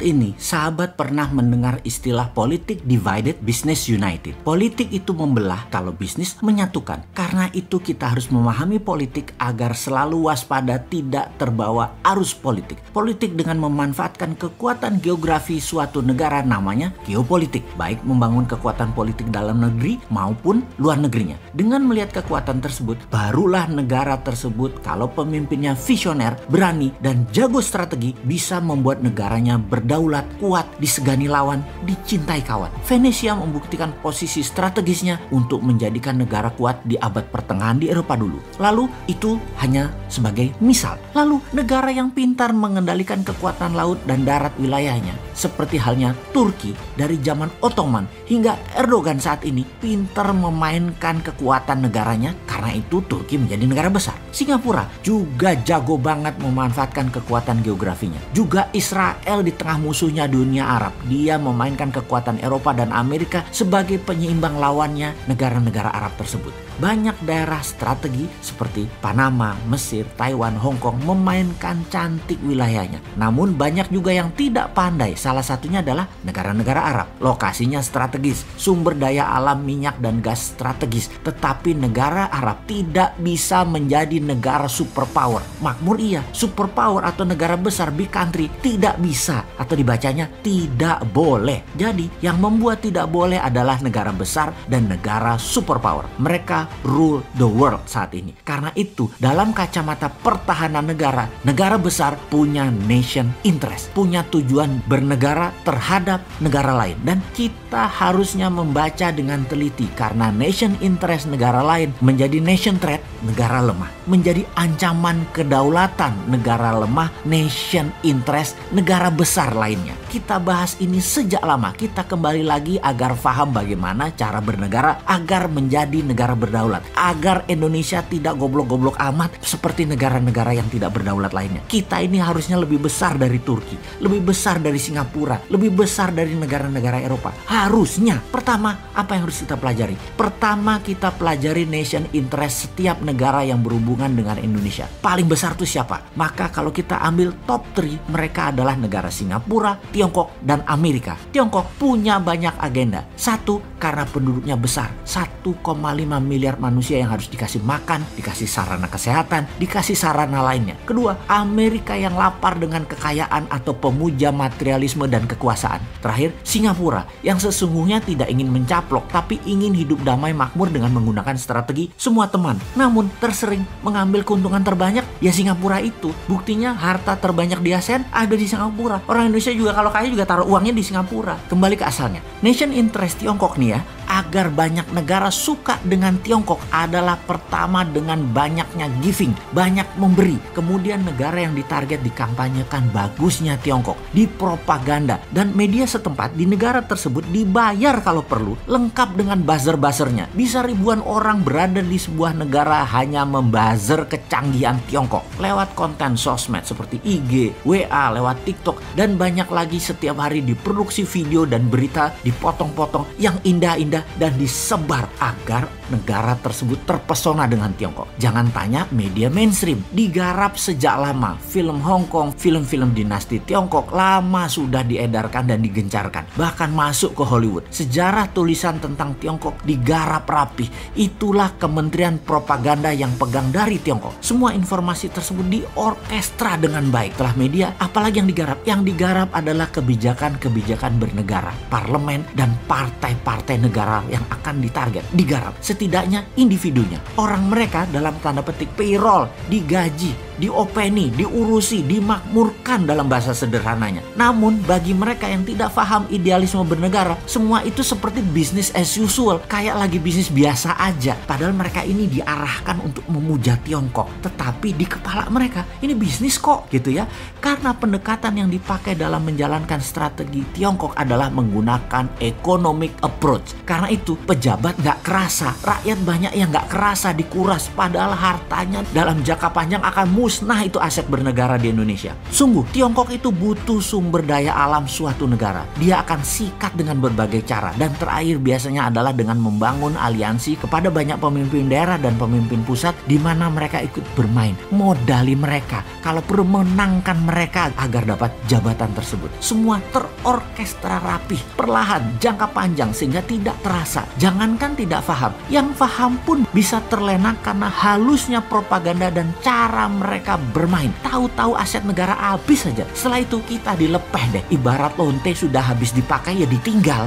ini, sahabat pernah mendengar istilah politik divided, business united. Politik itu membelah, kalau bisnis menyatukan. Karena itu kita harus memahami politik agar selalu waspada tidak terbawa arus politik. Politik dengan memanfaatkan kekuatan geografi suatu negara namanya geopolitik. Baik membangun kekuatan politik dalam negeri maupun luar negerinya. Dengan melihat kekuatan tersebut, barulah negara tersebut kalau pemimpinnya visioner, berani, dan jago strategi bisa membuat negaranya berdaulat, kuat, disegani lawan, dicintai kawan. Venesia membuktikan posisi strategisnya untuk menjadikan negara kuat di abad pertengahan di Eropa dulu. Lalu itu hanya sebagai misal. Lalu negara yang pintar mengendalikan kekuatan laut dan darat wilayahnya, seperti halnya Turki dari zaman Ottoman hingga Erdogan saat ini, pintar memainkan kekuatan negaranya, karena itu Turki menjadi negara besar. Singapura juga jago banget memanfaatkan kekuatan geografinya. Juga Israel di tengah musuhnya dunia Arab, dia memainkan kekuatan Eropa dan Amerika sebagai penyeimbang lawannya negara-negara Arab tersebut. Banyak daerah strategi seperti Panama, Mesir, Taiwan, Hong Kong memainkan cantik wilayahnya. Namun banyak juga yang tidak pandai. Salah satunya adalah negara-negara Arab. Lokasinya strategis, sumber daya alam minyak dan gas strategis. Tetapi negara Arab tidak bisa menjadi negara superpower. Makmur iya, superpower atau negara besar, big country, tidak bisa, atau dibacanya tidak boleh. Jadi yang membuat tidak boleh adalah negara besar dan negara superpower. Mereka rule the world saat ini. Karena itu dalam kacamata pertahanan negara, negara besar punya nation interest, punya tujuan bernegara terhadap negara lain. Dan kita harusnya membaca dengan teliti, karena nation interest negara lain menjadi nation threat, negara lemah. Menjadi ancaman kedaulatan negara lemah, nation interest negara besar lainnya. Kita bahas ini sejak lama. Kita kembali lagi agar paham bagaimana cara bernegara agar menjadi negara berdaulat. Agar Indonesia tidak goblok-goblok amat seperti negara-negara yang tidak berdaulat lainnya. Kita ini harusnya lebih besar dari Turki, lebih besar dari Singapura, lebih besar dari negara-negara Eropa. Harusnya. Pertama, apa yang harus kita pelajari? Pertama, kita pelajari nation interest setiap negara yang berhubungan dengan Indonesia. Paling besar itu siapa? Maka kalau kita ambil top 3, mereka adalah negara Singapura, Tiongkok, dan Amerika. Tiongkok punya banyak agenda. Satu, karena penduduknya besar. 1,5 miliar manusia yang harus dikasih makan, dikasih sarana kesehatan, dikasih sarana lainnya. Kedua, Amerika yang lapar dengan kekayaan atau pemuja materialisme dan kekuasaan. Terakhir, Singapura yang sesungguhnya tidak ingin mencaplok, tapi ingin hidup damai makmur dengan menggunakan strategi semua teman. Namun tersering mengambil keuntungan terbanyak ya Singapura itu. Buktinya harta terbanyak di ASEAN ada di Singapura. Orang Indonesia juga kalau kaya juga taruh uangnya di Singapura. Kembali ke asalnya. Nation interest Tiongkok nih ya, agar banyak negara suka dengan Tiongkok adalah pertama dengan banyaknya giving, banyak memberi. Kemudian negara yang ditarget dikampanyekan bagusnya Tiongkok, dipropaganda, dan media setempat di negara tersebut dibayar kalau perlu, lengkap dengan buzzer-buzzernya. Bisa ribuan orang berada di sebuah negara hanya membuzzer kecanggihan Tiongkok lewat konten sosmed seperti IG, WA, lewat TikTok, dan banyak lagi. Setiap hari diproduksi video dan berita dipotong-potong yang indah-indah dan disebar agar negara tersebut terpesona dengan Tiongkok. Jangan tanya media mainstream, digarap sejak lama. Film Hong Kong, film-film dinasti Tiongkok lama sudah diedarkan dan digencarkan, bahkan masuk ke Hollywood. Sejarah tulisan tentang Tiongkok digarap rapih. Itulah Kementerian Propaganda yang pegang dari Tiongkok. Semua informasi tersebut diorkestra dengan baik. Setelah media, apalagi yang digarap? Yang digarap adalah kebijakan-kebijakan bernegara, parlemen, dan partai-partai negara yang akan ditarget. Digarap setidaknya individunya. Orang mereka dalam tanda petik payroll, digaji, diopeni, diurusi, dimakmurkan dalam bahasa sederhananya. Namun bagi mereka yang tidak paham idealisme bernegara, semua itu seperti business as usual, kayak lagi bisnis biasa aja. Padahal mereka ini diarahkan untuk memuja Tiongkok, tetapi di kepala mereka ini bisnis kok gitu ya. Karena pendekatan yang dipakai dalam menjalankan strategi Tiongkok adalah menggunakan economic approach. Karena itu pejabat nggak kerasa, rakyat banyak yang nggak kerasa dikuras, padahal hartanya dalam jangka panjang akan musnah itu aset bernegara di Indonesia. Sungguh, Tiongkok itu butuh sumber daya alam suatu negara. Dia akan sikat dengan berbagai cara. Dan terakhir biasanya adalah dengan membangun aliansi kepada banyak pemimpin daerah dan pemimpin pusat di mana mereka ikut bermain. Modali mereka, kalau perlu menangkan mereka agar dapat jabatan tersebut. Semua terorkestra rapih, perlahan, jangka panjang sehingga tidak terasa. Jangankan tidak paham, yang paham pun bisa terlena karena halusnya propaganda dan cara mereka bermain. Tahu-tahu aset negara habis saja. Setelah itu kita dilepeh deh. Ibarat lonte sudah habis dipakai ya ditinggal.